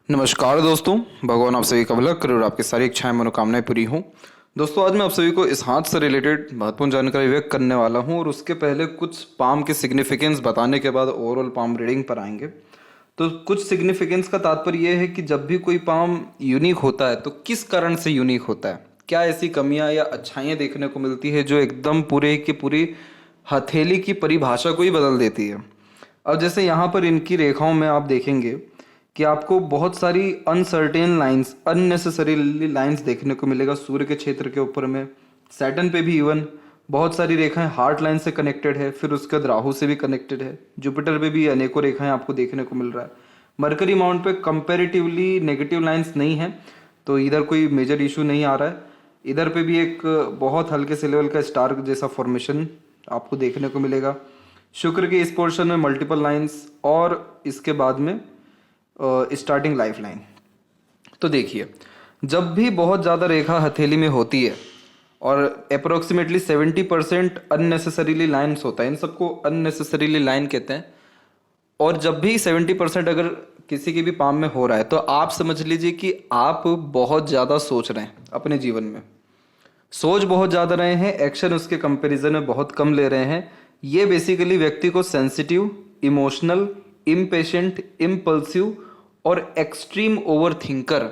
नमस्कार दोस्तों, भगवान आप सभी का भला करे और आपकी सारी इच्छाएं मनोकामनाएं पूरी हों। दोस्तों, आज मैं आप सभी को इस हाथ से रिलेटेड महत्वपूर्ण जानकारी व्यक्त करने वाला हूं और उसके पहले कुछ पाम के सिग्निफिकेंस बताने के बाद ओवरऑल पाम रीडिंग पर आएंगे। तो कुछ सिग्निफिकेंस का तात्पर्य यह है कि जब भी कोई पाम यूनिक होता है तो किस कारण से यूनिक होता है, क्या ऐसी कमियां या अच्छाइयां देखने को मिलती है जो एकदम पूरे की पूरी हथेली की परिभाषा को ही बदल देती है। अब जैसे यहाँ पर इनकी रेखाओं में आप देखेंगे कि आपको बहुत सारी अनसर्टेन लाइंस, अननेसेसरी लाइंस देखने को मिलेगा सूर्य के क्षेत्र के ऊपर में। सैटर्न पे भी इवन बहुत सारी रेखाएं हार्ट लाइन से कनेक्टेड है, फिर उसके बाद राहु से भी कनेक्टेड है। जुपिटर पे भी अनेकों रेखाएं आपको देखने को मिल रहा है। मरकरी माउंट पे कंपेरेटिवली नेगेटिव लाइंस नहीं है, तो इधर कोई मेजर इशू नहीं आ रहा है। इधर पे भी एक बहुत हल्के से लेवल का स्टार जैसा फॉर्मेशन आपको देखने को मिलेगा। शुक्र के इस पोर्शन में मल्टीपल लाइंस और इसके बाद में स्टार्टिंग लाइफ लाइन। तो देखिए, जब भी बहुत ज़्यादा रेखा हथेली में होती है और अप्रोक्सीमेटली 70% अननेसेसरीली लाइन्स होता है, इन सबको अननेसेसरीली लाइन कहते हैं। और जब भी 70% अगर किसी की भी पाम में हो रहा है तो आप समझ लीजिए कि आप बहुत ज़्यादा सोच रहे हैं अपने जीवन में, सोच बहुत ज़्यादा रहे हैं, एक्शन उसके कंपैरिजन में बहुत कम ले रहे हैं। ये बेसिकली व्यक्ति को सेंसिटिव, इमोशनल, इम्पेशेंट, इम्पल्सिव और एक्सट्रीम ओवर थिंकर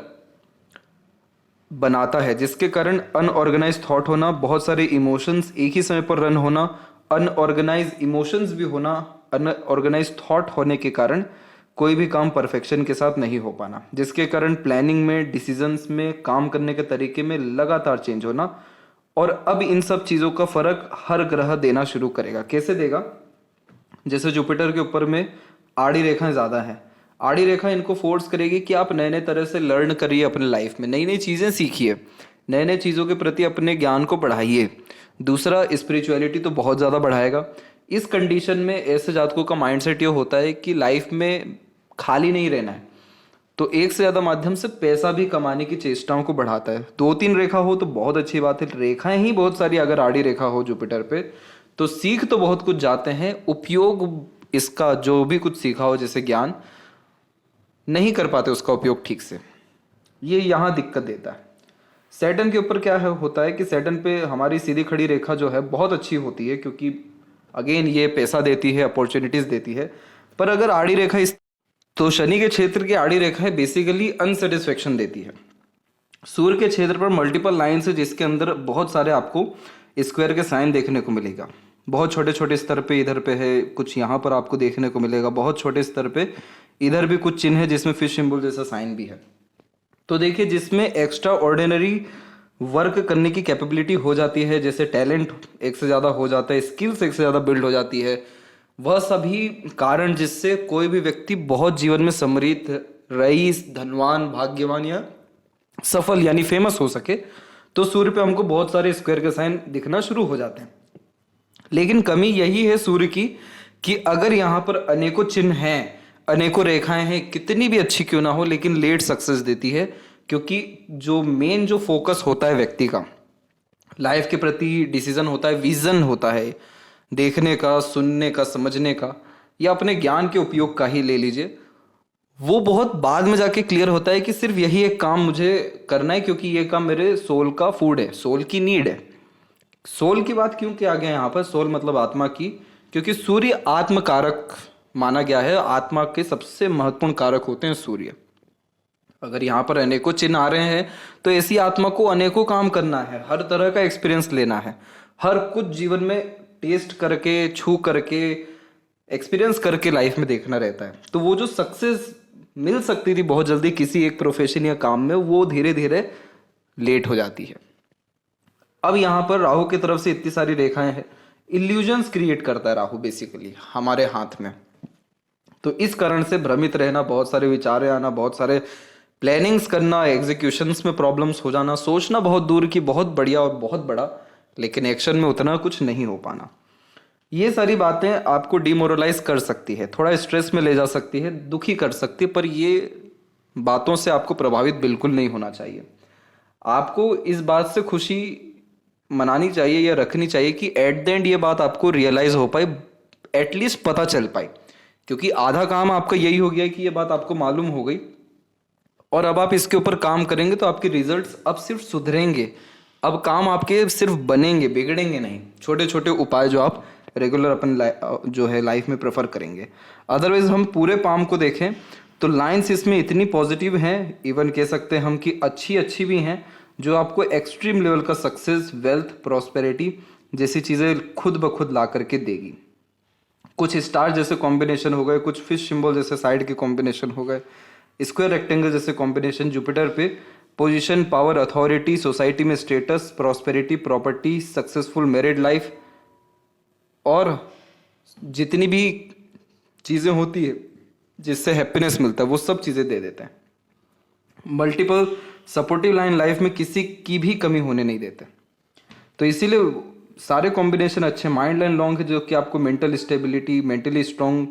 बनाता है, जिसके कारण अनऑर्गेनाइज थॉट होना, बहुत सारे इमोशंस एक ही समय पर रन होना, अनऑर्गेनाइज इमोशंस भी होना, अनऑर्गेनाइज थॉट होने के कारण कोई भी काम परफेक्शन के साथ नहीं हो पाना, जिसके कारण प्लानिंग में, डिसीजंस में, काम करने के तरीके में लगातार चेंज होना। और अब इन सब चीज़ों का फर्क हर ग्रह देना शुरू करेगा। कैसे देगा? जैसे जुपिटर के ऊपर में आड़ी रेखाएं ज़्यादा हैं, आड़ी रेखा इनको फोर्स करेगी कि आप नए नए तरह से लर्न करिए अपने लाइफ में, नई नई चीज़ें सीखिए, नए नए चीज़ों के प्रति अपने ज्ञान को बढ़ाइए। दूसरा, स्पिरिचुअलिटी तो बहुत ज़्यादा बढ़ाएगा। इस कंडीशन में ऐसे जातकों का माइंडसेट ये होता है कि लाइफ में खाली नहीं रहना है, तो एक से ज़्यादा माध्यम से पैसा भी कमाने की चेष्टाओं को बढ़ाता है। 2-3 रेखा हो तो बहुत अच्छी बात है, रेखाएं ही बहुत सारी अगर आड़ी रेखा हो जुपिटर पे तो सीख तो बहुत कुछ जाते हैं, उपयोग इसका जो भी कुछ सीखा हो जैसे ज्ञान नहीं कर पाते उसका उपयोग ठीक से, ये यहाँ दिक्कत देता है। सैटर्न के ऊपर क्या है, होता है कि सैटर्न पे हमारी सीधी खड़ी रेखा जो है बहुत अच्छी होती है, क्योंकि अगेन ये पैसा देती है, अपॉर्चुनिटीज देती है। पर अगर आड़ी रेखा इस तो शनि के क्षेत्र की आड़ी रेखा है बेसिकली अनसेटिस्फेक्शन देती है। सूर्य के क्षेत्र पर मल्टीपल लाइन्स है जिसके अंदर बहुत सारे आपको स्क्वायर के साइन देखने को मिलेगा। बहुत छोटे छोटे स्तर पे इधर पे है, कुछ यहाँ पर आपको देखने को मिलेगा, बहुत छोटे स्तर पे इधर भी कुछ चिन्ह है जिसमें फिश सिंबल जैसा साइन भी है। तो देखिए, जिसमें एक्स्ट्रा ऑर्डिनरी वर्क करने की कैपेबिलिटी हो जाती है, जैसे टैलेंट एक से ज़्यादा हो जाता है, स्किल्स एक से ज़्यादा बिल्ड हो जाती है, वह सभी कारण जिससे कोई भी व्यक्ति बहुत जीवन में समृद्ध, रईस, धनवान, भाग्यवान या सफल यानी फेमस हो सके, तो सूर्य पे हमको बहुत सारे स्क्वायर के साइन दिखना शुरू हो जाते हैं। लेकिन कमी यही है सूर्य की कि अगर यहाँ पर अनेकों चिन्ह हैं, अनेकों रेखाएं हैं, कितनी भी अच्छी क्यों ना हो, लेकिन लेट सक्सेस देती है, क्योंकि जो मेन जो फोकस होता है व्यक्ति का लाइफ के प्रति, डिसीजन होता है, विजन होता है देखने का, सुनने का, समझने का, या अपने ज्ञान के उपयोग का ही ले लीजिए, वो बहुत बाद में जाके क्लियर होता है कि सिर्फ यही एक काम मुझे करना है, क्योंकि ये काम मेरे सोल का फूड है, सोल की नीड है। सोल की बात क्यों किया गया यहाँ पर? सोल मतलब आत्मा की, क्योंकि सूर्य आत्म कारक माना गया है, आत्मा के सबसे महत्वपूर्ण कारक होते हैं सूर्य। अगर यहाँ पर अनेकों चिन्ह आ रहे हैं तो ऐसी आत्मा को अनेकों काम करना है, हर तरह का एक्सपीरियंस लेना है, हर कुछ जीवन में टेस्ट करके, छू करके, एक्सपीरियंस करके लाइफ में देखना रहता है। तो वो जो सक्सेस मिल सकती थी बहुत जल्दी किसी एक प्रोफेशन या काम में, वो धीरे धीरे लेट हो जाती है। अब यहाँ पर राहु की तरफ से इतनी सारी रेखाएं हैं, इल्यूजन्स क्रिएट करता है राहु बेसिकली हमारे हाथ में। तो इस कारण से भ्रमित रहना, बहुत सारे विचारें आना, बहुत सारे प्लानिंग्स करना, एग्जीक्यूशंस में प्रॉब्लम्स हो जाना, सोचना बहुत दूर की बहुत बढ़िया और बहुत बड़ा, लेकिन एक्शन में उतना कुछ नहीं हो पाना, ये सारी बातें आपको डिमोरलाइज कर सकती है, थोड़ा स्ट्रेस में ले जा सकती है, दुखी कर सकती है। पर ये बातों से आपको प्रभावित बिल्कुल नहीं होना चाहिए। आपको इस बात से खुशी मनानी चाहिए या रखनी चाहिए कि एट द एंड ये बात आपको रियलाइज हो पाए, एटलीस्ट पता चल पाए, क्योंकि आधा काम आपका यही हो गया कि ये बात आपको मालूम हो गई और अब आप इसके ऊपर काम करेंगे तो आपके रिजल्ट्स अब सिर्फ सुधरेंगे। अब काम आपके सिर्फ बनेंगे, बिगड़ेंगे नहीं। छोटे छोटे उपाय जो आप रेगुलर अपन जो है लाइफ में प्रेफर करेंगे। अदरवाइज हम पूरे पाम को देखें तो लाइंस इसमें इतनी पॉजिटिव हैं, इवन कह सकते हैं हम कि अच्छी अच्छी भी हैं, जो आपको एक्सट्रीम लेवल का सक्सेस, वेल्थ, प्रॉस्पेरिटी जैसी चीज़ें खुद ब खुद ला करके देगी। कुछ स्टार जैसे कॉम्बिनेशन हो गए, कुछ फिश सिंबल जैसे साइड के कॉम्बिनेशन हो गए, स्क्वायर रेक्टेंगल जैसे कॉम्बिनेशन जुपिटर पे पोजीशन, पावर, अथॉरिटी, सोसाइटी में status, prosperity, property, successful married life और जितनी भी चीज़ें होती है जिससे हैप्पीनेस मिलता है वो सब चीज़ें दे देते हैं। मल्टीपल सपोर्टिव लाइन लाइफ में किसी की भी कमी होने नहीं देते। तो इसीलिए सारे कॉम्बिनेशन अच्छे। माइंड लाइन लॉन्ग है जो कि आपको mental stability, mentally strong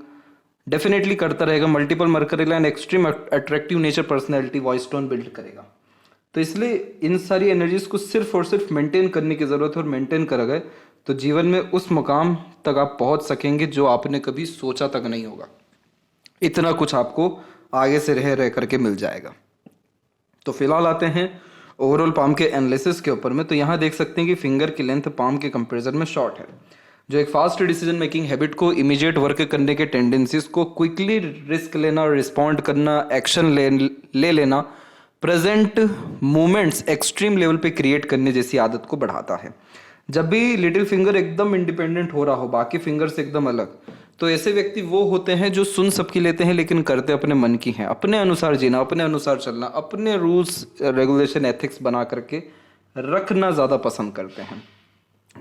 definitely करता रहेगा। Multiple mercury line extreme attractive nature, personality, voice tone build करेगा। तो इसलिए इन सारी एनर्जीज को सिर्फ और सिर्फ मेंटेन करने की ज़रूरत है, और मेंटेन कर गए तो जीवन में उस मुकाम तक आप पहुंच सकेंगे जो आपने कभी सोचा तक नहीं होगा। इतना कुछ आपको आगे से रह रह करके मिल जाएगा। तो फिलहाल आते हैं ओवरऑल पाम के एनालिसिस के ऊपर में। तो यहाँ देख सकते हैं कि फिंगर की लेंथ पाम के कंपैरिजन में शॉर्ट है, जो एक फास्ट डिसीजन मेकिंग हैबिट को, इमीडिएट वर्क करने के टेंडेंसीज को, क्विकली रिस्क लेना, रिस्पॉन्ड करना, एक्शन ले लेना, प्रेजेंट मोमेंट्स एक्सट्रीम लेवल पे क्रिएट करने जैसी आदत को बढ़ाता है। जब भी लिटिल फिंगर एकदम इंडिपेंडेंट हो रहा हो, बाकी फिंगर से एकदम अलग, तो ऐसे व्यक्ति वो होते हैं जो सुन सबकी लेते हैं लेकिन करते अपने मन की हैं। अपने अनुसार जीना, अपने अनुसार चलना, अपने रूल्स रेगुलेशन एथिक्स बना करके रखना ज़्यादा पसंद करते हैं।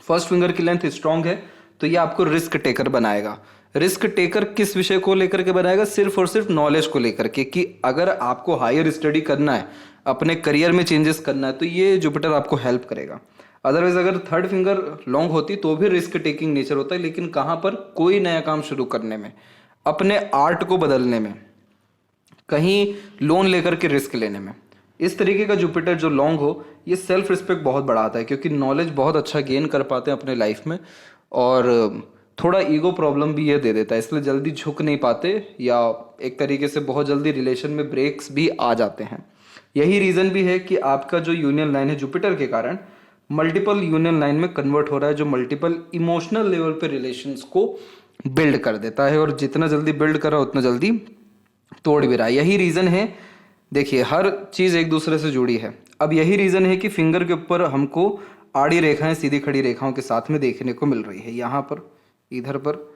फर्स्ट फिंगर की लेंथ स्ट्रांग है तो ये आपको रिस्क टेकर बनाएगा। रिस्क टेकर किस विषय को लेकर के बनाएगा? सिर्फ और सिर्फ नॉलेज को लेकर के, कि अगर आपको हायर स्टडी करना है, अपने करियर में चेंजेस करना है, तो ये जुपिटर आपको हेल्प करेगा। अदरवाइज अगर थर्ड फिंगर लॉन्ग होती तो भी रिस्क टेकिंग नेचर होता है, लेकिन कहाँ पर? कोई नया काम शुरू करने में, अपने आर्ट को बदलने में, कहीं लोन लेकर के रिस्क लेने में। इस तरीके का जुपिटर जो लॉन्ग हो, ये सेल्फ रिस्पेक्ट बहुत बढ़ाता है, क्योंकि नॉलेज बहुत अच्छा गेन कर पाते हैं अपने लाइफ में, और थोड़ा ईगो प्रॉब्लम भी ये दे देता है, इसलिए जल्दी झुक नहीं पाते, या एक तरीके से बहुत जल्दी रिलेशन में ब्रेक्स भी आ जाते हैं। यही रीज़न भी है कि आपका जो यूनियन लाइन है जुपिटर के कारण मल्टीपल यूनियन लाइन में कन्वर्ट हो रहा है, जो मल्टीपल इमोशनल लेवल पे रिलेशंस को बिल्ड कर देता है, और जितना जल्दी बिल्ड कर रहा है उतना जल्दी तोड़ भी रहा है। यही रीज़न है, देखिए हर चीज़ एक दूसरे से जुड़ी है। अब यही रीज़न है कि फिंगर के ऊपर हमको आड़ी रेखाएं सीधी खड़ी रेखाओं के साथ में देखने को मिल रही है। यहाँ पर, इधर पर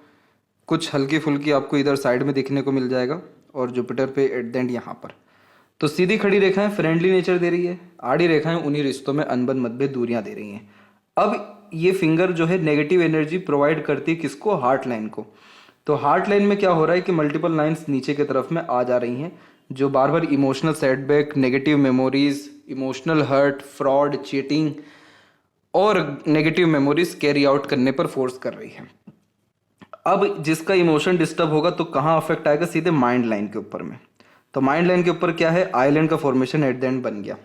कुछ हल्की फुल्की आपको इधर साइड में देखने को मिल जाएगा, और जुपिटर पे एट द एंड यहाँ पर। तो सीधी खड़ी रेखाएं फ्रेंडली नेचर दे रही है, आड़ी रेखाएं उन्हीं रिश्तों में अनबन, मतभेद, दूरियां दे रही हैं। अब ये फिंगर जो है नेगेटिव एनर्जी प्रोवाइड करती है किसको? हार्ट लाइन को। तो हार्ट लाइन में क्या हो रहा है कि मल्टीपल लाइंस नीचे की तरफ में आ जा रही हैं, जो बार बार emotional setback, negative memories, emotional hurt, fraud, cheating और नेगेटिव मेमोरीज कैरी आउट करने पर फोर्स कर रही है। अब जिसका इमोशन डिस्टर्ब होगा तो कहाँ अफेक्ट आएगा? सीधे माइंड लाइन के ऊपर में। तो माइंड लाइन के ऊपर क्या है? आइलैंड का फॉर्मेशन एट द एंड बन गया,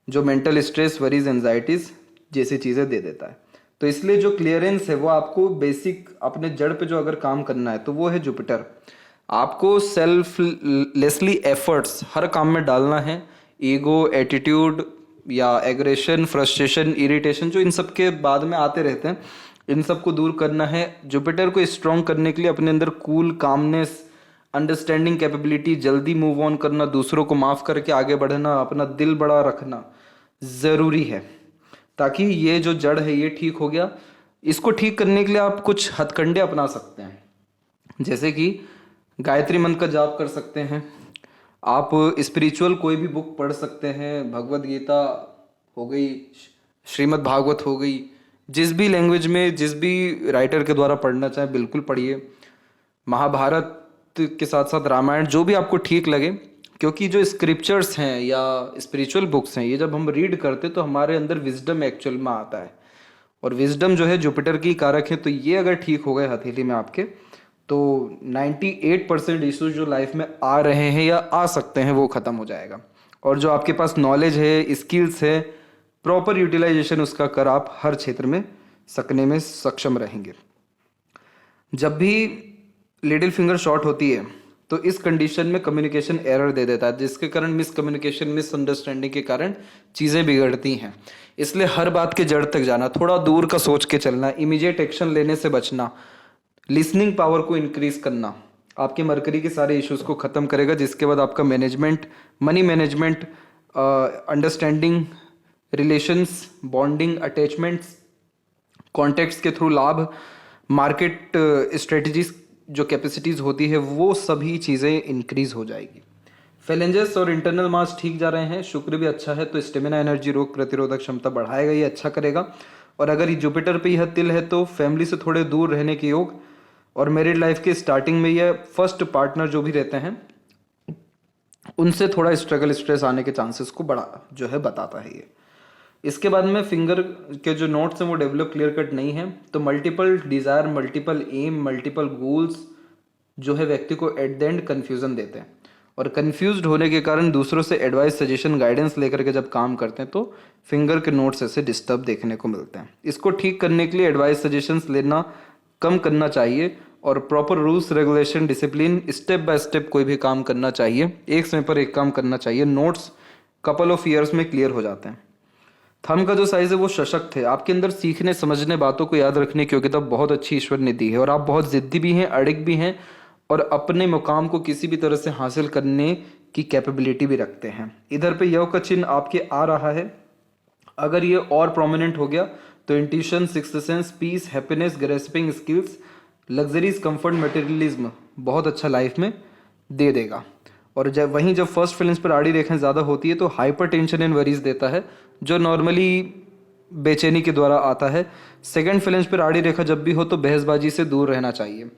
जो मेंटल स्ट्रेस, वरीज, एंजाइटीज जैसी चीज़ें दे देता है। तो इसलिए जो क्लियरेंस है वो आपको बेसिक अपने जड़ पे जो अगर काम करना है तो वो है जुपिटर। आपको सेल्फलेसली एफर्ट्स हर काम में डालना है। ईगो, एटीट्यूड या एग्रेशन, फ्रस्ट्रेशन, इरिटेशन जो इन सब के बाद में आते रहते हैं, इन सब को दूर करना है। जुपिटर को स्ट्रॉन्ग करने के लिए अपने अंदर कूल, कामनेस, अंडरस्टैंडिंग कैपेबिलिटी, जल्दी मूव ऑन करना, दूसरों को माफ़ करके आगे बढ़ना, अपना दिल बड़ा रखना ज़रूरी है, ताकि ये जो जड़ है ये ठीक हो गया। इसको ठीक करने के लिए आप कुछ हथकंडे अपना सकते हैं, जैसे कि गायत्री मंत्र का जाप कर सकते हैं, आप स्पिरिचुअल कोई भी बुक पढ़ सकते हैं, भगवद गीता हो गई, श्रीमद् भागवत हो गई, जिस भी लैंग्वेज में, जिस भी राइटर के द्वारा पढ़ना चाहें बिल्कुल पढ़िए। महाभारत के साथ साथ रामायण, जो भी आपको ठीक लगे, क्योंकि जो स्क्रिप्चर्स हैं या स्पिरिचुअल बुक्स हैं, ये जब हम रीड करते तो हमारे अंदर विजडम एक्चुअल में आता है, और विजडम जो है जुपिटर की कारक है। तो ये अगर ठीक हो गए हथेली में आपके, तो 98% इश्यूज जो लाइफ में आ रहे हैं या आ सकते हैं वो ख़त्म हो जाएगा। और जो आपके पास नॉलेज है, स्किल्स है, प्रॉपर यूटिलाइजेशन उसका कर आप हर क्षेत्र में सकने में सक्षम रहेंगे। जब भी लिटिल फिंगर शॉर्ट होती है तो इस कंडीशन में कम्युनिकेशन एरर दे देता है, जिसके कारण मिसकम्युनिकेशन, मिसअंडरस्टैंडिंग के कारण चीज़ें बिगड़ती हैं। इसलिए हर बात के जड़ तक जाना, थोड़ा दूर का सोच के चलना, इमीडिएट एक्शन लेने से बचना, लिसनिंग पावर को इंक्रीज करना आपके मरकरी के सारे इश्यूज को ख़त्म करेगा, जिसके बाद आपका management, money management, understanding, relations, bonding, attachments, contacts के थ्रू लाभ, मार्केट स्ट्रेटजीज जो कैपेसिटीज़ होती है, वो सभी चीज़ें इंक्रीज हो जाएगी। फेलेंजेस और इंटरनल मास ठीक जा रहे हैं, शुक्र भी अच्छा है, तो स्टेमिना, एनर्जी, रोग प्रतिरोधक क्षमता बढ़ाएगा, ये अच्छा करेगा। और अगर ये जुपिटर पे यह तिल है तो फैमिली से थोड़े दूर रहने के योग, और मैरिड लाइफ के स्टार्टिंग में यह फर्स्ट पार्टनर जो भी रहते हैं उनसे थोड़ा स्ट्रगल, स्ट्रेस आने के चांसेस को बढ़ा जो है बताता है ये। इसके बाद में फिंगर के जो नोट्स हैं वो डेवलप क्लियर कट नहीं है, तो multiple desire, multiple aim, multiple goals जो है व्यक्ति को एट द एंड कन्फ्यूज़न देते हैं, और कन्फ्यूज्ड होने के कारण दूसरों से एडवाइस, सजेशन, गाइडेंस लेकर के जब काम करते हैं तो फिंगर के नोट्स ऐसे डिस्टर्ब देखने को मिलते हैं। इसको ठीक करने के लिए एडवाइस, सजेशंस लेना कम करना चाहिए, और proper rules, regulation, discipline, step by step कोई भी काम करना चाहिए, एक समय पर एक काम करना चाहिए। नोट्स कपल ऑफ ईयर्स में क्लियर हो जाते हैं। थंब का जो साइज है वो सशक्त है, आपके अंदर सीखने, समझने, बातों को याद रखने की योग्यता बहुत अच्छी ईश्वर ने दी है, और आप बहुत जिद्दी भी हैं, अड़िग भी हैं, और अपने मुकाम को किसी भी तरह से हासिल करने की कैपेबिलिटी भी रखते हैं। इधर पे यव का चिन्ह आपके आ रहा है, अगर ये और प्रोमिनेंट हो गया तो intuition, sixth sense, peace, happiness, grasping skills, luxuries, comfort, materialism बहुत अच्छा लाइफ में दे देगा। और जब फर्स्ट फिल्म्स पर आड़ी रेखाएं ज़्यादा होती है तो हाइपर टेंशन एंड वरीज देता है, जो नॉर्मली बेचैनी के द्वारा आता है। सेकंड फिल्म्स पर आड़ी रेखा जब भी हो तो बहसबाजी से दूर रहना चाहिए।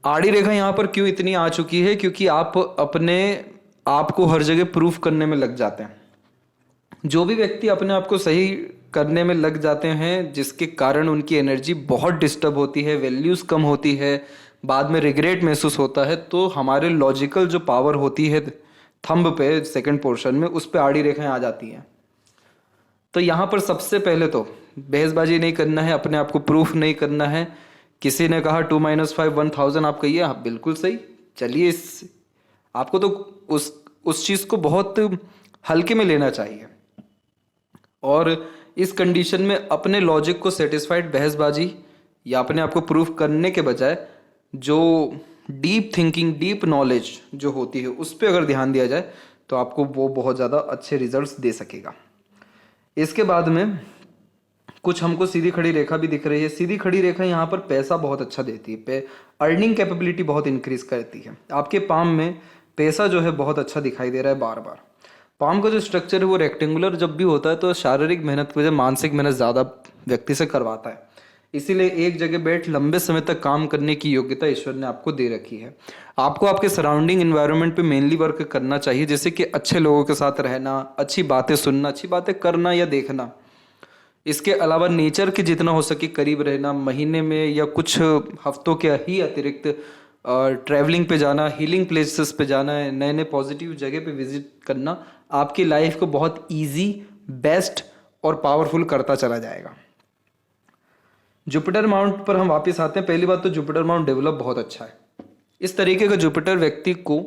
आड़ी रेखा यहाँ पर क्यों इतनी आ चुकी है, क्योंकि आप अपने आप को हर जगह प्रूफ करने में लग जाते हैं। जो भी व्यक्ति अपने आप को सही करने में लग जाते हैं, जिसके कारण उनकी एनर्जी बहुत डिस्टर्ब होती है, वैल्यूज कम होती है, बाद में रिग्रेट महसूस होता है, तो हमारे लॉजिकल जो पावर होती है थंब पे, सेकंड पोर्शन में, उस पे आड़ी रेखाएं आ जाती हैं। तो यहाँ पर सबसे पहले तो बहसबाजी नहीं करना है, अपने आप को प्रूफ नहीं करना है। किसी ने कहा 2 - 5 1000, आप कहिए हाँ बिल्कुल सही, चलिए आपको तो उस चीज़ को बहुत हल्के में लेना चाहिए, और इस कंडीशन में अपने लॉजिक को सेटिस्फाइड बहसबाजी या अपने आप को प्रूफ करने के बजाय जो डीप थिंकिंग, डीप नॉलेज जो होती है उस पर अगर ध्यान दिया जाए तो आपको वो बहुत ज़्यादा अच्छे रिजल्ट्स दे सकेगा। इसके बाद में कुछ हमको सीधी खड़ी रेखा भी दिख रही है। सीधी खड़ी रेखा यहाँ पर पैसा बहुत अच्छा देती है, अर्निंग कैपेबिलिटी बहुत इंक्रीज करती है। आपके पाम में पैसा जो है बहुत अच्छा दिखाई दे रहा है बार बार। पाम का जो स्ट्रक्चर है वो रेक्टेंगुलर जब भी होता है तो शारीरिक मेहनत की वजह मानसिक मेहनत ज़्यादा व्यक्ति से करवाता है, इसीलिए एक जगह बैठ लंबे समय तक काम करने की योग्यता ईश्वर ने आपको दे रखी है। आपको आपके सराउंडिंग इन्वायरमेंट पे मेनली वर्क करना चाहिए, जैसे कि अच्छे लोगों के साथ रहना, अच्छी बातें सुनना, अच्छी बातें करना या देखना। इसके अलावा नेचर के जितना हो सके करीब रहना, महीने में या कुछ हफ्तों के ही अतिरिक्त ट्रैवलिंग पे जाना, हीलिंग प्लेसेस पे जाना है, नए नए पॉजिटिव जगह पे विजिट करना आपकी लाइफ को बहुत इजी, बेस्ट और पावरफुल करता चला जाएगा। जुपिटर माउंट पर हम वापस आते हैं। पहली बात तो जुपिटर माउंट डेवलप बहुत अच्छा है। इस तरीके का जुपिटर व्यक्ति को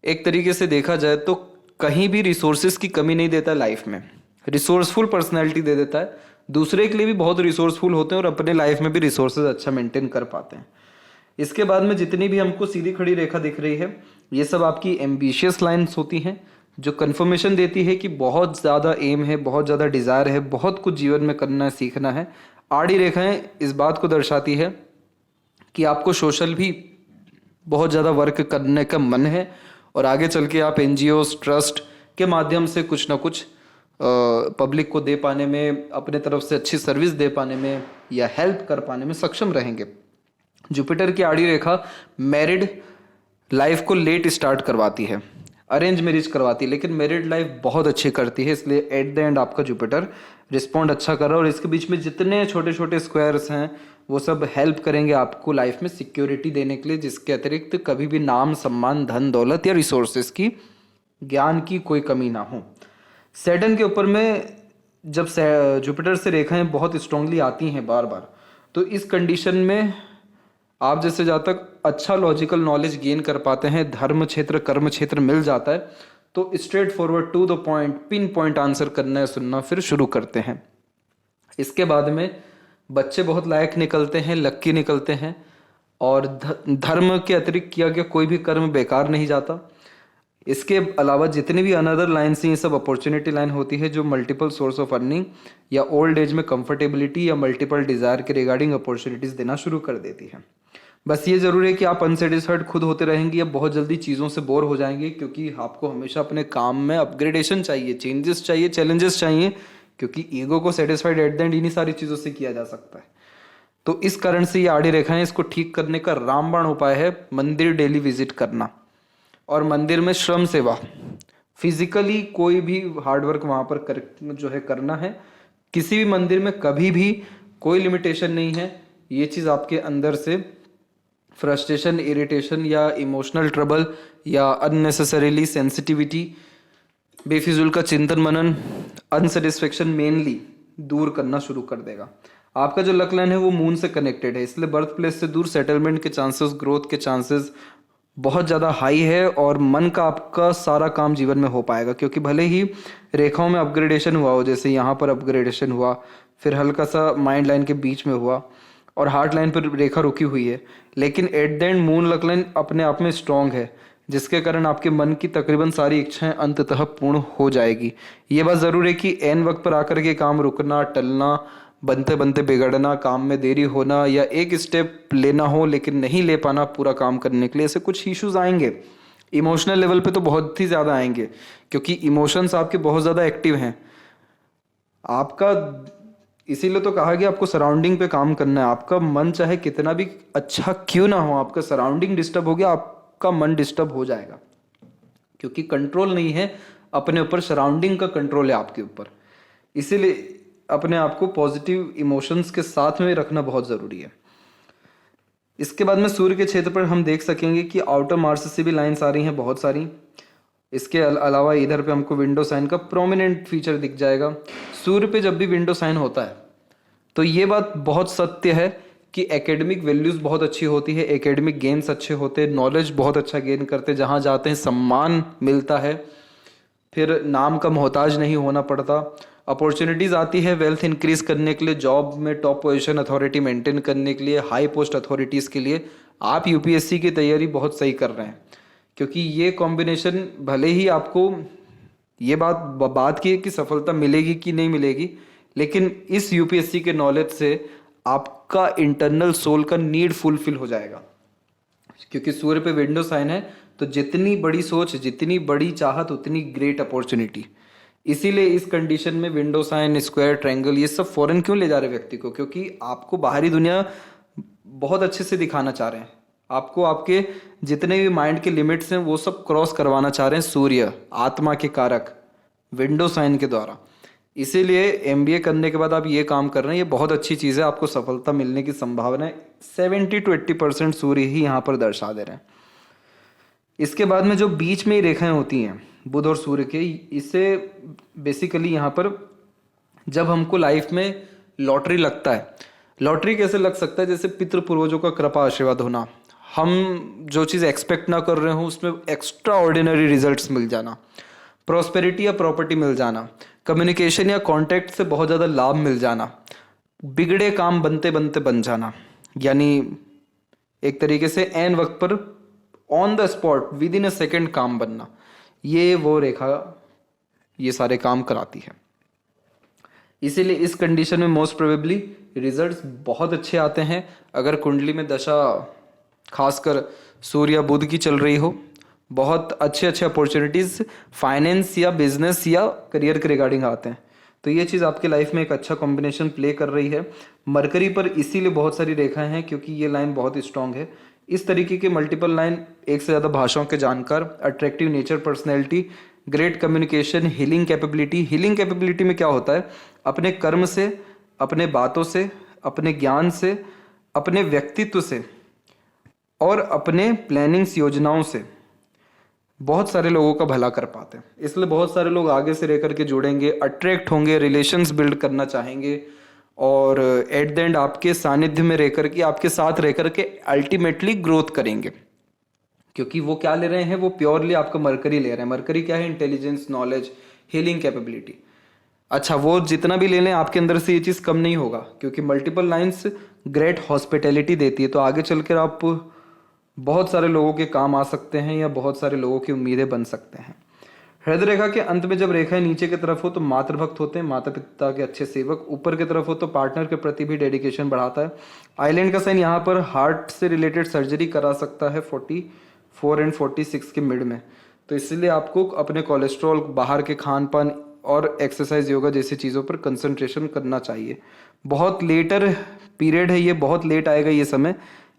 एक तरीके से देखा जाए तो कहीं भी रिसोर्सेज की कमी नहीं देता लाइफ में, रिसोर्सफुल पर्सनैलिटी दे देता है। दूसरे के लिए भी बहुत रिसोर्सफुल होते हैं और अपने लाइफ में भी रिसोर्सेज अच्छा मेंटेन कर पाते हैं। इसके बाद में जितनी भी हमको सीधी खड़ी रेखा दिख रही है ये सब आपकी एम्बिशियस लाइन्स होती हैं, जो कन्फर्मेशन देती है कि बहुत ज़्यादा एम है, बहुत ज़्यादा डिज़ायर है, बहुत कुछ जीवन में करना है, सीखना है। आड़ी रेखाएं इस बात को दर्शाती है कि आपको सोशल भी बहुत ज़्यादा वर्क करने का मन है, और आगे चल के आप एनजीओस, ट्रस्ट के माध्यम से कुछ ना कुछ पब्लिक को दे पाने में, अपने तरफ से अच्छी सर्विस दे पाने में या हेल्प कर पाने में सक्षम रहेंगे। जुपिटर की आड़ी रेखा मैरिड लाइफ को लेट स्टार्ट करवाती है, अरेंज मैरिज करवाती है, लेकिन मैरिड लाइफ बहुत अच्छी करती है। इसलिए एट द एंड आपका जुपिटर रिस्पॉन्ड अच्छा कर रहा है, और इसके बीच में जितने छोटे छोटे स्क्वायर्स हैं वो सब हेल्प करेंगे आपको लाइफ में सिक्योरिटी देने के लिए, जिसके अतिरिक्त कभी भी नाम, सम्मान, धन दौलत या रिसोर्सेज की, ज्ञान की कोई कमी ना हो। सैटर्न के ऊपर में जब जुपिटर से रेखाएं बहुत स्ट्रांगली आती हैं बार बार, तो इस कंडीशन में आप जैसे जहाँ तक अच्छा लॉजिकल नॉलेज गेन कर पाते हैं, धर्म क्षेत्र कर्म क्षेत्र मिल जाता है, तो straightforward to the point, pinpoint answer करना है सुनना फिर शुरू करते हैं। इसके बाद में बच्चे बहुत लायक निकलते हैं, लक्की निकलते हैं, और धर्म के अतिरिक्त किया गया कोई भी कर्म बेकार नहीं जाता। इसके अलावा जितनी भी अनदर लाइन से ये सब अपॉर्चुनिटी लाइन होती है जो मल्टीपल सोर्स ऑफ अर्निंग या ओल्ड एज में कंफर्टेबिलिटी या मल्टीपल डिजायर के रिगार्डिंग अपॉर्चुनिटीज देना शुरू कर देती है। बस ये जरूरी है कि आप अनसेटिस्फाइड खुद होते रहेंगे या बहुत जल्दी चीज़ों से बोर हो जाएंगे, क्योंकि आपको हमेशा अपने काम में अपग्रेडेशन चाहिए, चेंजेस चाहिए, चैलेंजेस चाहिए, क्योंकि ईगो को सेटिस्फाइड एट द एंड इन्हीं सारी चीज़ों से किया जा सकता है। तो इस कारण से ये आड़ी रेखाएं, इसको ठीक करने का रामबाण उपाय है मंदिर डेली विजिट करना, और मंदिर में श्रम सेवा, फिजिकली कोई भी हार्डवर्क वहाँ पर जो है करना है। किसी भी मंदिर में कभी भी कोई लिमिटेशन नहीं है। ये चीज़ आपके अंदर से फ्रस्ट्रेशन, इरिटेशन या इमोशनल ट्रबल या अननेसेसरीली सेंसिटिविटी, बेफिजुल का चिंतन मनन, अनसेटिस्फेक्शन मेनली दूर करना शुरू कर देगा। आपका जो लक लाइन है वो मून से कनेक्टेड है, इसलिए बर्थ प्लेस से दूर सेटलमेंट के चांसेस, ग्रोथ के चांसेस बहुत ज़्यादा हाई है, और मन का आपका सारा काम जीवन में हो पाएगा। क्योंकि भले ही रेखाओं में अपग्रेडेशन हुआ हो, जैसे यहाँ पर अपग्रेडेशन हुआ, फिर हल्का सा माइंड लाइन के बीच में हुआ, और हार्ट लाइन पर रेखा रुकी हुई है, लेकिन at the end moon luck line अपने आप में स्ट्रांग है, जिसके कारण आपके मन की तकरीबन सारी इच्छाएं अंततः पूर्ण हो जाएगी। ये बात ज़रूर है कि एन वक्त पर आकर के काम रुकना, टलना, बनते बनते बिगड़ना, काम में देरी होना, या एक स्टेप लेना हो लेकिन नहीं ले पाना पूरा काम करने के लिए, ऐसे कुछ इश्यूज आएंगे। इमोशनल लेवल पे तो बहुत ही ज़्यादा आएंगे, क्योंकि इमोशंस आपके बहुत ज़्यादा एक्टिव हैं। आपका इसीलिए तो कहा गया आपको सराउंडिंग पे काम करना है। आपका मन चाहे कितना भी अच्छा क्यों ना हो, आपका सराउंडिंग डिस्टर्ब हो गया, आपका मन डिस्टर्ब हो जाएगा, क्योंकि कंट्रोल नहीं है अपने ऊपर, सराउंडिंग का कंट्रोल है आपके ऊपर। इसीलिए अपने आप को पॉजिटिव इमोशंस के साथ में रखना बहुत ज़रूरी है। इसके बाद में सूर्य के क्षेत्र पर हम देख सकेंगे कि आउटर मार्स से भी लाइन्स आ रही हैं बहुत सारी। इसके अलावा इधर पे हमको विंडो साइन का प्रोमिनेंट फीचर दिख जाएगा। सूर्य पे जब भी विंडो साइन होता है तो ये बात बहुत सत्य है कि एकेडमिक वैल्यूज़ बहुत अच्छी होती है, एकेडमिक गेन्स अच्छे होते हैं, नॉलेज बहुत अच्छा गेन करते हैं, जहाँ जाते हैं सम्मान मिलता है, फिर नाम का मोहताज नहीं होना पड़ता, अपॉर्चुनिटीज़ आती है वेल्थ इंक्रीज करने के लिए, जॉब में टॉप पोजीशन अथॉरिटी मेंटेन करने के लिए, हाई पोस्ट अथॉरिटीज़ के लिए। आप यूपीएससी की तैयारी बहुत सही कर रहे हैं, क्योंकि ये कॉम्बिनेशन भले ही आपको ये बात की है कि सफलता मिलेगी कि नहीं मिलेगी, लेकिन इस यूपीएससी के नॉलेज से आपका इंटरनल सोल का नीड फुलफिल हो जाएगा। क्योंकि सूर्य पे विंडो साइन है, तो जितनी बड़ी सोच, जितनी बड़ी चाहत, उतनी ग्रेट अपॉर्चुनिटी। इसीलिए इस कंडीशन में विंडो साइन, स्क्वायर, ट्रायंगल, ये सब फॉरेन क्यों ले जा रहे व्यक्ति को? क्योंकि आपको बाहरी दुनिया बहुत अच्छे से दिखाना चाह रहे हैं, आपको आपके जितने भी माइंड के लिमिट्स हैं वो सब क्रॉस करवाना चाह रहे हैं सूर्य, आत्मा के कारक, विंडो साइन के द्वारा। इसीलिए एमबीए करने के बाद आप ये काम कर रहे हैं, ये बहुत अच्छी चीज़ है, आपको सफलता मिलने की संभावना है 70 to 80% सूर्य ही यहाँ पर दर्शा दे रहे हैं। इसके बाद में जो बीच में रेखाएं होती हैं बुध और सूर्य के, इससे बेसिकली यहाँ पर जब हमको लाइफ में लॉटरी लगता है, लॉटरी कैसे लग सकता है? जैसे पितृ पूर्वजों का कृपा आशीर्वाद होना, हम जो चीज़ एक्सपेक्ट ना कर रहे हो उसमें एक्स्ट्रा ऑर्डिनरी रिजल्ट्स मिल जाना, प्रॉस्पेरिटी या प्रॉपर्टी मिल जाना, कम्युनिकेशन या कॉन्टैक्ट से बहुत ज़्यादा लाभ मिल जाना, बिगड़े काम बनते बनते बन जाना, यानी एक तरीके से एन वक्त पर on the spot with in a second काम बनना, ये वो रेखा ये सारे काम कराती है। इसीलिए इस कंडीशन में मोस्ट प्रोबेबली रिजल्ट्स बहुत अच्छे आते हैं अगर कुंडली में दशा खासकर सूर्य या बुध की चल रही हो। बहुत अच्छे अच्छे अपॉर्चुनिटीज़ फाइनेंस या बिजनेस या करियर के रिगार्डिंग आते हैं, तो ये चीज़ आपके लाइफ में एक अच्छा कॉम्बिनेशन प्ले कर रही है। मरकरी पर इसीलिए बहुत सारी रेखाएं हैं क्योंकि ये लाइन बहुत स्ट्रांग है। इस तरीके के मल्टीपल लाइन, एक से ज़्यादा भाषाओं के जानकार, attractive nature personality, great communication, healing capability. Healing capability में क्या होता है? अपने कर्म से, अपने बातों से, अपने ज्ञान से, अपने व्यक्तित्व से और अपने प्लानिंग्स योजनाओं से बहुत सारे लोगों का भला कर पाते हैं। इसलिए बहुत सारे लोग आगे से रह करके जुड़ेंगे, अट्रैक्ट होंगे, रिलेशंस बिल्ड करना चाहेंगे और एट द एंड आपके सानिध्य में रह करके, आपके साथ रह करके अल्टीमेटली ग्रोथ करेंगे। क्योंकि वो क्या ले रहे हैं, वो प्योरली आपका मरकरी ले रहे हैं। मरकरी क्या है, इंटेलिजेंस, नॉलेज, हीलिंग कैपेबिलिटी। अच्छा, वो जितना भी ले लें आपके अंदर से ये चीज़ कम नहीं होगा, क्योंकि मल्टीपल लाइंस ग्रेट हॉस्पिटैलिटी देती है। तो आगे चलकर आप बहुत सारे लोगों के काम आ सकते हैं या बहुत सारे लोगों की उम्मीदें बन सकते हैं। हृदय रेखा के अंत में जब रेखाएं नीचे की तरफ हो तो मातृभक्त होते हैं, माता पिता के अच्छे सेवक। ऊपर की तरफ हो तो पार्टनर के प्रति भी डेडिकेशन बढ़ाता है। आइलैंड का साइन यहाँ पर हार्ट से रिलेटेड सर्जरी करा सकता है 44 एंड 46 के मिड में। तो इसलिए आपको अपने कोलेस्ट्रॉल, बाहर के खान पान और एक्सरसाइज, योगा जैसी चीज़ों पर कंसंट्रेशन करना चाहिए। बहुत लेटर पीरियड है ये, बहुत लेट आएगा ये समय,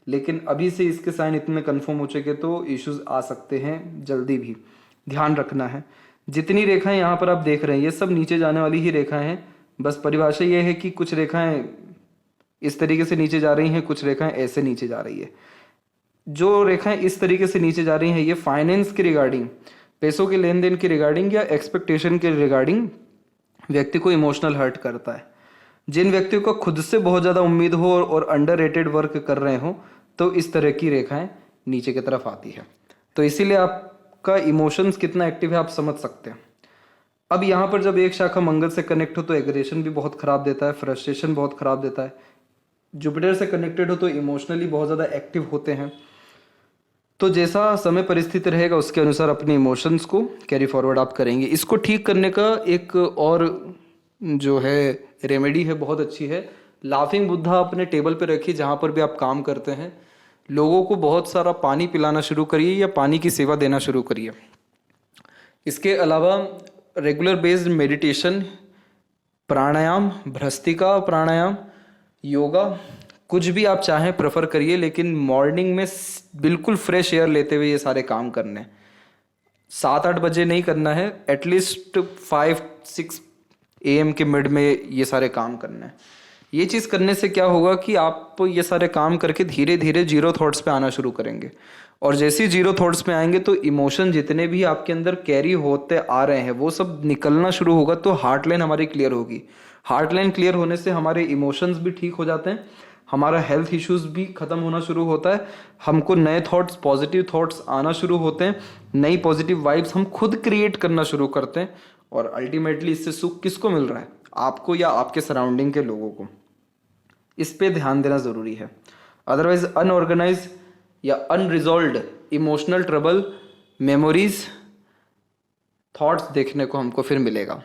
लेकिन अभी से इसके साइन इतने कन्फर्म हो चुके तो इश्यूज आ सकते हैं जल्दी भी, ध्यान रखना है। जितनी रेखाएं यहाँ पर आप देख रहे हैं ये सब नीचे जाने वाली ही रेखाएं हैं। बस परिभाषा ये है कि कुछ रेखाएं इस तरीके से नीचे जा रही हैं, कुछ रेखाएं ऐसे नीचे जा रही है। जो रेखाएं इस तरीके से नीचे जा रही हैं ये फाइनेंस के रिगार्डिंग, पैसों के लेन देन के रिगार्डिंग या एक्सपेक्टेशन के रिगार्डिंग व्यक्ति को इमोशनल हर्ट करता है। जिन व्यक्तियों को खुद से बहुत ज़्यादा उम्मीद हो और अंडररेटेड वर्क कर रहे हो तो इस तरह की रेखाएं नीचे की तरफ आती है। तो इसीलिए आपका इमोशंस कितना एक्टिव है आप समझ सकते हैं। अब यहाँ पर जब एक शाखा मंगल से कनेक्ट हो तो एग्रेशन भी बहुत खराब देता है, फ्रस्ट्रेशन बहुत खराब देता है। जुपिटर से कनेक्टेड हो तो इमोशनली बहुत ज़्यादा एक्टिव होते हैं। तो जैसा समय परिस्थिति रहेगा उसके अनुसार अपने इमोशंस को कैरी फॉरवर्ड आप करेंगे। इसको ठीक करने का एक और जो है रेमेडी है, बहुत अच्छी है। लाफिंग बुद्धा अपने टेबल पे रखिए जहाँ पर भी आप काम करते हैं। लोगों को बहुत सारा पानी पिलाना शुरू करिए या पानी की सेवा देना शुरू करिए। इसके अलावा रेगुलर बेस्ड मेडिटेशन, प्राणायाम, भ्रस्तिका प्राणायाम, योगा, कुछ भी आप चाहें प्रेफर करिए, लेकिन मॉर्निंग में बिल्कुल फ्रेश एयर लेते हुए ये सारे काम करने। 7-8 बजे नहीं करना है, एटलीस्ट 5-6 AM के मिड में ये सारे काम करना है। ये चीज़ करने से क्या होगा कि आप ये सारे काम करके धीरे धीरे जीरो थॉट्स पे आना शुरू करेंगे। और जैसे ही जीरो थॉट्स पे आएंगे तो इमोशन जितने भी आपके अंदर कैरी होते आ रहे हैं वो सब निकलना शुरू होगा, तो हार्ट लाइन हमारी क्लियर होगी। हार्ट लाइन क्लियर होने से हमारे इमोशंस भी ठीक हो जाते हैं, हमारा हेल्थ इश्यूज भी खत्म होना शुरू होता है, हमको नए थॉट्स, पॉजिटिव थॉट्स आना शुरू होते हैं, नई पॉजिटिव वाइब्स हम खुद क्रिएट करना शुरू करते हैं। और अल्टीमेटली इससे सुख किसको मिल रहा है, आपको या आपके सराउंडिंग के लोगों को। इस पे ध्यान देना ज़रूरी है। अदरवाइज अनऑर्गेनाइज या unresolved emotional trouble, memories, thoughts देखने को हमको फिर मिलेगा।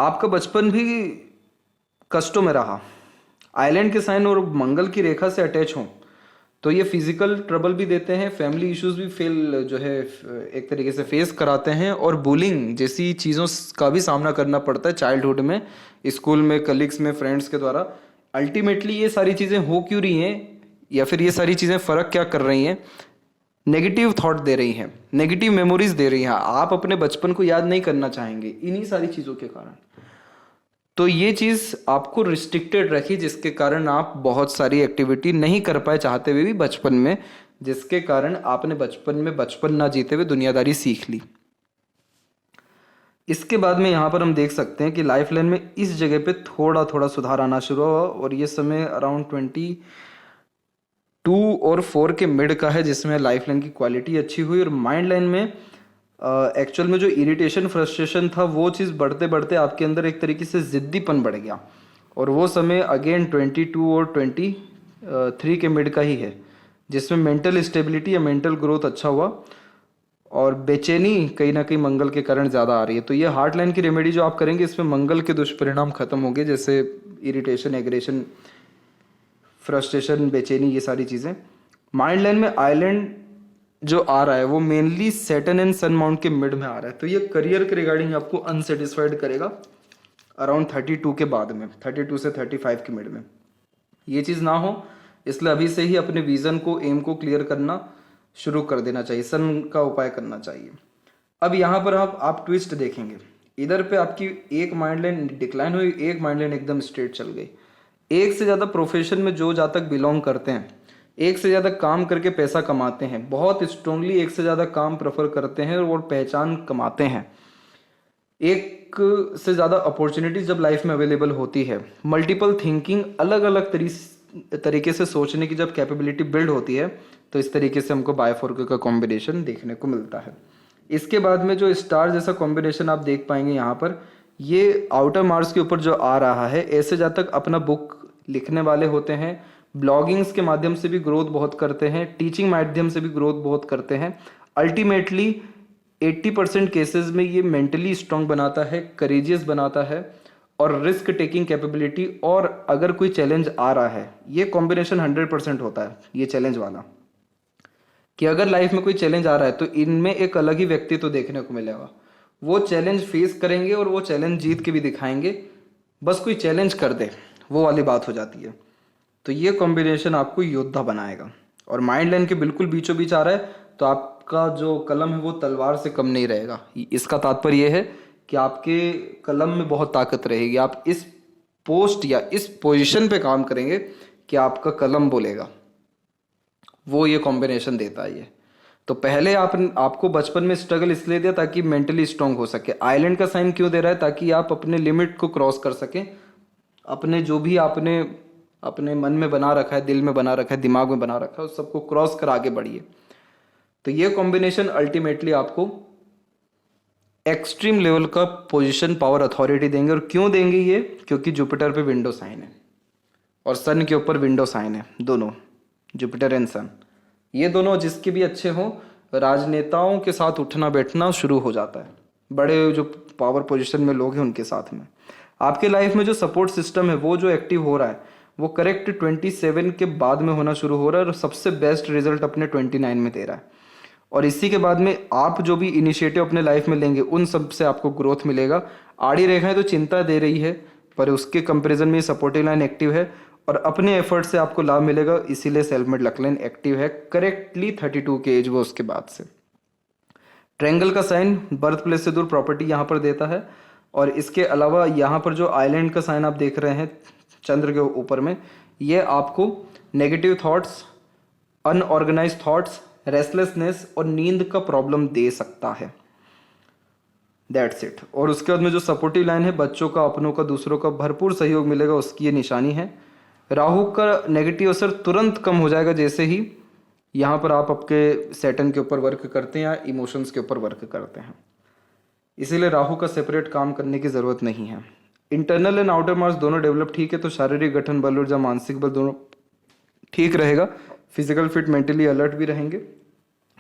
आपका बचपन भी कष्टों में रहा, आइलैंड के साइन और मंगल की रेखा से अटैच हों तो ये फिजिकल ट्रबल भी देते हैं, फैमिली इश्यूज भी जो है एक तरीके से फेस कराते हैं, और बुलिंग जैसी चीज़ों का भी सामना करना पड़ता है चाइल्डहुड में, स्कूल में, कलीग्स में, फ्रेंड्स के द्वारा। अल्टीमेटली ये सारी चीज़ें हो क्यों रही हैं या फिर ये सारी चीज़ें फ़र्क क्या कर रही हैं, नेगेटिव थॉट दे रही हैं, नेगेटिव मेमोरीज दे रही हैं। आप अपने बचपन को याद नहीं करना चाहेंगे इन्हीं सारी चीज़ों के कारण। तो ये चीज़ आपको रिस्ट्रिक्टेड रखी, जिसके कारण आप बहुत सारी एक्टिविटी नहीं कर पाए चाहते हुए भी बचपन में, जिसके कारण आपने बचपन में बचपन ना जीते हुए दुनियादारी सीख ली। इसके बाद में यहाँ पर हम देख सकते हैं कि लाइफ लाइन में इस जगह पे थोड़ा थोड़ा सुधार आना शुरू हुआ, और ये समय अराउंड 22 और 4 के मिड का है, जिसमें लाइफ लाइन की क्वालिटी अच्छी हुई। और माइंड लाइन में एक्चुअल में जो इरिटेशन, फ्रस्ट्रेशन था, वो चीज़ बढ़ते बढ़ते आपके अंदर एक तरीके से ज़िद्दीपन बढ़ गया, और वो समय अगेन 22 और 23 के मिड का ही है, जिसमें मेंटल स्टेबिलिटी या मेंटल ग्रोथ अच्छा हुआ, और बेचैनी कहीं ना कहीं मंगल के कारण ज़्यादा आ रही है। तो ये हार्ट लाइन की रेमेडी जो आप करेंगे इसमें मंगल के दुष्परिणाम खत्म होंगे, जैसे इरिटेशन, एग्रेशन, फ्रस्ट्रेशन, बेचैनी, ये सारी चीज़ें। माइंड लाइन में आइलैंड जो आ रहा है वो mainly Saturn and sun mount के मिड में आ रहा है, तो ये करियर के रिगार्डिंग आपको अनसेटिस्फाइड करेगा अराउंड 32 के बाद में, 32 से 35 के मिड में। ये चीज़ ना हो इसलिए अभी से ही अपने विजन को, एम को क्लियर करना शुरू कर देना चाहिए, सन का उपाय करना चाहिए। अब यहाँ पर आप ट्विस्ट देखेंगे, इधर पे आपकी एक माइंड लाइन डिक्लाइन हुई, एक माइंड लाइन एकदम स्ट्रेट चल गई। एक से ज़्यादा प्रोफेशन में जो जातक बिलोंग करते हैं, एक से ज़्यादा काम करके पैसा कमाते हैं, बहुत स्ट्रांगली एक से ज़्यादा काम प्रेफर करते हैं और पहचान कमाते हैं, एक से ज़्यादा अपॉर्चुनिटीज जब लाइफ में अवेलेबल होती है, मल्टीपल थिंकिंग, अलग अलग तरीके से सोचने की जब कैपेबिलिटी बिल्ड होती है, तो इस तरीके से हमको बायफोरके का कॉम्बिनेशन देखने को मिलता है। इसके बाद में जो स्टार जैसा कॉम्बिनेशन आप देख पाएंगे यहाँ पर, ये आउटर मार्स के ऊपर जो आ रहा है, ऐसे जातक अपना बुक लिखने वाले होते हैं, ब्लॉगिंग्स के माध्यम से भी ग्रोथ बहुत करते हैं, टीचिंग माध्यम से भी ग्रोथ बहुत करते हैं। अल्टीमेटली 80% केसेस में ये मेंटली स्ट्रांग बनाता है, करेजियस बनाता है और रिस्क टेकिंग कैपेबिलिटी, और अगर कोई चैलेंज आ रहा है, ये कॉम्बिनेशन 100% होता है ये चैलेंज वाला, कि अगर लाइफ में कोई चैलेंज आ रहा है तो इनमें एक अलग ही व्यक्तित्व देखने को मिलेगा। वो चैलेंज फेस करेंगे और वो चैलेंज जीत के भी दिखाएंगे, बस कोई चैलेंज कर दे, वो वाली बात हो जाती है। तो ये कॉम्बिनेशन आपको योद्धा बनाएगा। और माइंड लाइन के बिल्कुल बीचों बीच आ रहा है तो आपका जो कलम है वो तलवार से कम नहीं रहेगा। इसका तात्पर्य यह है कि आपके कलम में बहुत ताकत रहेगी, आप इस पोस्ट या इस पोजीशन पे काम करेंगे कि आपका कलम बोलेगा, वो ये कॉम्बिनेशन देता है ये। तो पहले आपको बचपन में स्ट्रगल इसलिए दिया ताकि मेंटली स्ट्रांग हो सके। आइलैंड का साइन क्यों दे रहा है? ताकि आप अपने लिमिट को क्रॉस कर सकें, अपने जो भी आपने अपने मन में बना रखा है, दिल में बना रखा है, दिमाग में बना रखा है, उस सबको क्रॉस कर आगे बढ़िए। तो ये कॉम्बिनेशन अल्टीमेटली आपको एक्सट्रीम लेवल का पोजीशन, पावर, अथॉरिटी देंगे। और क्यों देंगे ये? क्योंकि जुपिटर पे विंडो साइन है और सन के ऊपर विंडो साइन है, दोनों जुपिटर एंड सन। ये दोनों जिसके भी अच्छे हों, राजनेताओं के साथ उठना बैठना शुरू हो जाता है, बड़े जो पावर पोजीशन में लोग हैं उनके साथ में। आपके लाइफ में जो सपोर्ट सिस्टम है वो जो एक्टिव हो रहा है वो करेक्ट 27 के बाद में होना शुरू हो रहा है और सबसे बेस्ट रिजल्ट अपने 29 में दे रहा है। और इसी के बाद में आप जो भी इनिशिएटिव अपने लाइफ में लेंगे उन सब से आपको ग्रोथ मिलेगा। आड़ी रेखाएं तो चिंता दे रही है, पर उसके कंपैरिजन में सपोर्टिव लाइन एक्टिव है और अपने एफर्ट से आपको लाभ मिलेगा, इसीलिए self made luck line active है करेक्टली 32 के एज वो उसके बाद से। ट्रायंगल का साइन बर्थ प्लेस से दूर प्रॉपर्टी यहाँ पर देता है। और इसके अलावा यहाँ पर जो आइलैंड का साइन आप देख रहे हैं चंद्र के ऊपर में, ये आपको negative thoughts, unorganise thoughts, restlessness और नींद का प्रॉब्लम दे सकता है। That's it. और उसके बाद में जो सपोर्टिव लाइन है, बच्चों का, अपनों का, दूसरों का भरपूर सहयोग मिलेगा, उसकी ये निशानी है। राहु का नेगेटिव असर तुरंत कम हो जाएगा जैसे ही यहाँ पर आप आपके सैटर्न के ऊपर वर्क करते हैं या इमोशंस के ऊपर वर्क करते हैं। इसीलिए राहु का सेपरेट काम करने की ज़रूरत नहीं है। इंटरनल एंड आउटर मार्स दोनों डेवलप ठीक है तो शारीरिक गठन बल ऊर्जा, मानसिक बल दोनों ठीक रहेगा। फिजिकल फिट, मेंटली अलर्ट भी रहेंगे।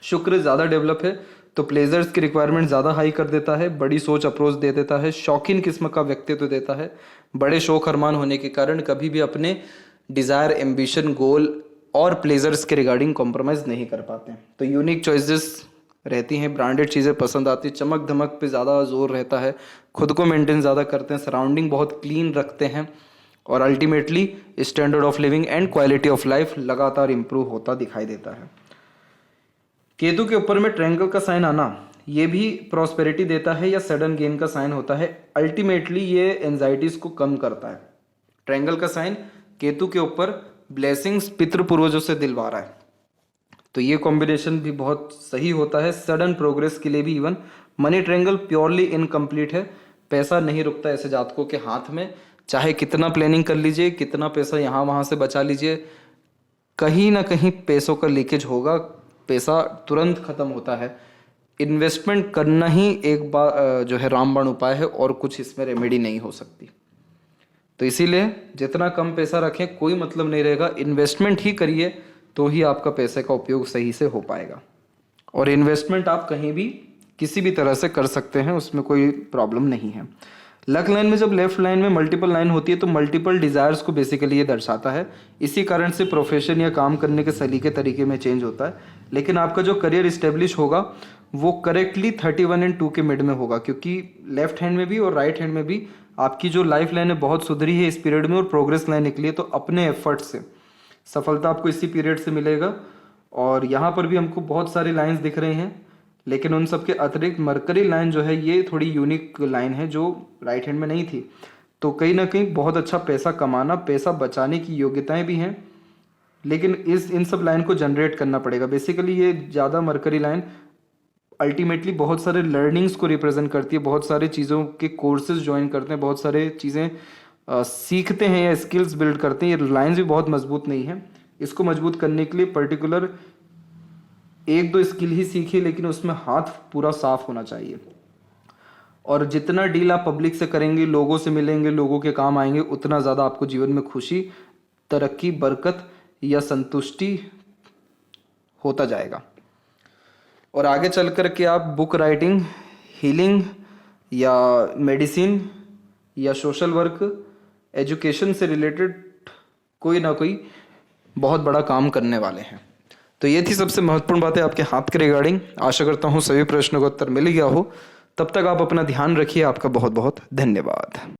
शुक्र ज़्यादा डेवलप है तो प्लेजर्स की रिक्वायरमेंट ज़्यादा हाई कर देता है, बड़ी सोच अप्रोच दे देता है, शौकीन किस्म का व्यक्तित्व देता है। बड़े शौक अरमान होने के कारण कभी भी अपने डिज़ायर, एम्बिशन, गोल और प्लेजर्स के रिगार्डिंग कॉम्प्रोमाइज़ नहीं कर पाते हैं। तो यूनिक चॉइसेस रहती हैं, ब्रांडेड चीज़ें पसंद आती हैं, चमक धमक पे ज़्यादा जोर रहता है, खुद को मेंटेन ज़्यादा करते हैं, सराउंडिंग बहुत क्लीन रखते हैं और ultimately standard of living and quality of life लगातार इंप्रूव होता दिखाई देता है। केतु के ऊपर में ट्रायंगल का साइन आना ये भी प्रॉस्पेरिटी देता है या सडन गेन का साइन होता है। अल्टीमेटली ये एंजाइटीज को कम करता है। ट्रायंगल का साइन केतु के ऊपर ब्लेसिंग्स पितृ पूर्वजों से दिलवा रहा है, तो ये कॉम्बिनेशन भी बहुत सही होता है सडन प्रोग्रेस के लिए भी। Even money triangle purely incomplete है, पैसा नहीं रुकता ऐसे जातकों के हाथ में, चाहे कितना प्लानिंग कर लीजिए, कितना पैसा यहाँ वहाँ से बचा लीजिए, कहीं ना कहीं पैसों का लीकेज होगा, पैसा तुरंत खत्म होता है। इन्वेस्टमेंट करना ही एक बार जो है रामबाण उपाय है और कुछ इसमें रेमेडी नहीं हो सकती। तो इसीलिए जितना कम पैसा रखें कोई मतलब नहीं रहेगा, इन्वेस्टमेंट ही करिए तो ही आपका पैसे का उपयोग सही से हो पाएगा। और इन्वेस्टमेंट आप कहीं भी किसी भी तरह से कर सकते हैं, उसमें कोई प्रॉब्लम नहीं है। लक लाइन में जब लेफ्ट लाइन में मल्टीपल लाइन होती है तो मल्टीपल डिज़ायर्स को बेसिकली ये दर्शाता है। इसी कारण से प्रोफेशन या काम करने के सलीके तरीके में चेंज होता है। लेकिन आपका जो करियर इस्टेब्लिश होगा वो करेक्टली 31 एंड 2 के मिड में होगा, क्योंकि लेफ्ट हैंड में भी और राइट हैंड में भी आपकी जो लाइफ लाइन है बहुत सुधरी है इस पीरियड में और प्रोग्रेस लाइन निकली है। तो अपने एफर्ट से सफलता आपको इसी पीरियड से मिलेगा। और यहाँ पर भी हमको बहुत सारी लाइंस दिख रही हैं, लेकिन उन सब के अतिरिक्त मरकरी लाइन जो है ये थोड़ी यूनिक लाइन है जो राइट हैंड में नहीं थी। तो कहीं ना कहीं बहुत अच्छा पैसा कमाना, पैसा बचाने की योग्यताएं भी हैं, लेकिन इन सब लाइन को जनरेट करना पड़ेगा। बेसिकली ये ज़्यादा मरकरी लाइन अल्टीमेटली बहुत सारे लर्निंग्स को रिप्रेजेंट करती है, बहुत सारे चीज़ों के कोर्सेज ज्वाइन करते हैं, बहुत सारे चीज़ें सीखते हैं या स्किल्स बिल्ड करते हैं। ये लाइंस भी बहुत मजबूत नहीं है। इसको मजबूत करने के लिए पर्टिकुलर एक दो स्किल ही सीखिए, लेकिन उसमें हाथ पूरा साफ होना चाहिए। और जितना डील आप पब्लिक से करेंगे, लोगों से मिलेंगे, लोगों के काम आएंगे, उतना ज़्यादा आपको जीवन में खुशी, तरक्की, बरकत या संतुष्टि होता जाएगा। और आगे चल कर के आप बुक राइटिंग, हीलिंग या मेडिसिन या सोशल वर्क, एजुकेशन से रिलेटेड कोई ना कोई बहुत बड़ा काम करने वाले हैं। तो ये थी सबसे महत्वपूर्ण बातें आपके हाथ के रिगार्डिंग। आशा करता हूँ सभी प्रश्नों का उत्तर मिल गया हो। तब तक आप अपना ध्यान रखिए। आपका बहुत बहुत धन्यवाद।